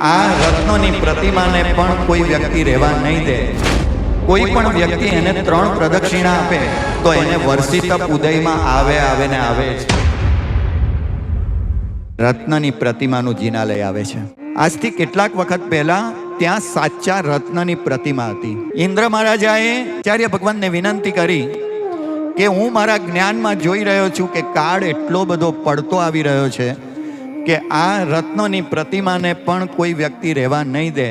આ રત્નોની પ્રતિમાને પણ કોઈ વ્યક્તિ રહેવા નહીં દે. કોઈ પણ વ્યક્તિ એને 3 પ્રદક્ષિણા આપે તો એને વર્ષી તપ ઉદયમાં આવે ને આવે જ. રત્નની પ્રતિમાનું જિનાલય આવે છે. આજથી કેટલાક વખત પહેલા ત્યાં સાચા રત્નની પ્રતિમા હતી. ઇન્દ્ર મહારાજાએ આચાર્ય ભગવાનને વિનંતી કરી કે હું મારા જ્ઞાનમાં જોઈ રહ્યો છું કે કાળ એટલો બધો પડતો આવી રહ્યો છે કે આ રત્નોની પ્રતિમાને પણ કોઈ વ્યક્તિ રહેવા નહીં દે.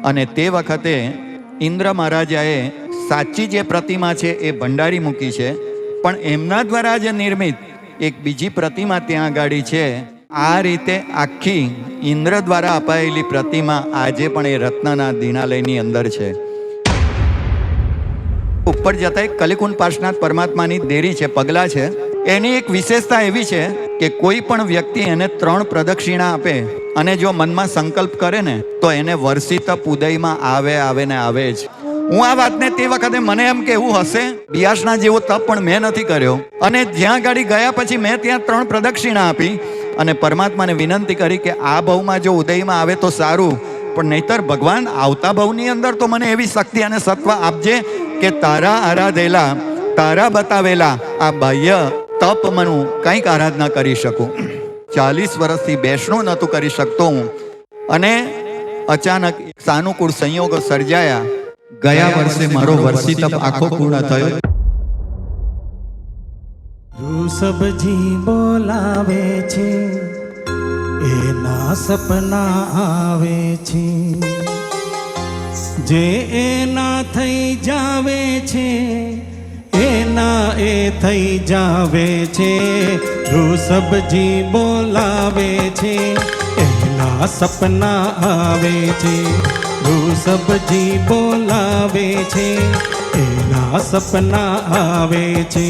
અને તે વખતે ઇન્દ્ર મહારાજાએ સાચી જે પ્રતિમા છે એ ભંડારી મૂકી છે, પણ એમના દ્વારા જે નિર્મિત એક બીજી પ્રતિમા ત્યાં આગળ છે. આ રીતે આખી ઇન્દ્ર દ્વારા અપાયેલી પ્રતિમા આજે પણ એ રત્નના દિનાલયની અંદર છે. ઉપર જતા એક કલિકુંડ પાર્શ્વનાથ પરમાત્માની દેરી છે, પગલા છે. એની એક વિશેષતા એવી છે કે કોઈ પણ વ્યક્તિ એને 3 પ્રદક્ષિણા આપે અને જો મનમાં સંકલ્પ કરે ને તો એને વર્ષી તપ ઉદયમાં આવે ને આવે જ. હું આ વાતને તે વખતે મને એમ કે એવું હશે બિયાસના જેવો તપ પણ મેં નથી કર્યો. અને જ્યાં ગાડી ગયા પછી મેં ત્યાં 3 પ્રદક્ષિણા આપી અને પરમાત્માને વિનંતી કરી કે આ ભવમાં જો ઉદયમાં આવે તો સારું, પણ નહીતર ભગવાન આવતા ભવની અંદર તો મને એવી શક્તિ અને સત્વ આપજે કે તારા આરાધેલા, તારા બતાવેલા આ બાહ્ય તપ મનું કંઈક આરાધના કરી શકું. 40 વર્ષથી બેસણું નહોતું કરી શકતો હું, અને અચાનક સાનુકૂળ સંયોગો સર્જાયા. ગયા વર્ષે મારો વર્ષી તપ આખો પૂર્ણ થયો. સબજી બોલાવે છે, એના સપના આવે છે, જે એના થઈ જાવે છે એના એ થઈ જાવે છે. સબજી બોલાવે છે, એના સપના આવે છે. સબજી બોલાવે છે, એના સપના આવે છે,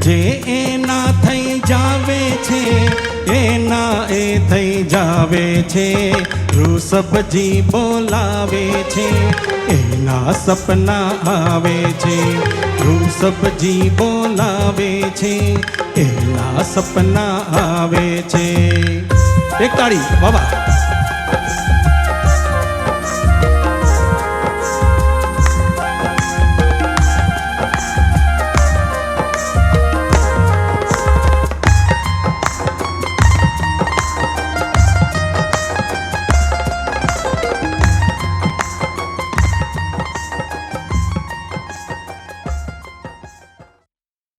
જે એના થઈ જાવે છે એના એ થઈ જાવે છે. સબજી બોલાવે છે, એના સપના આવે છે. સબજી બોલાવે છે, એના સપના આવે છે. એક તાળી બાબા.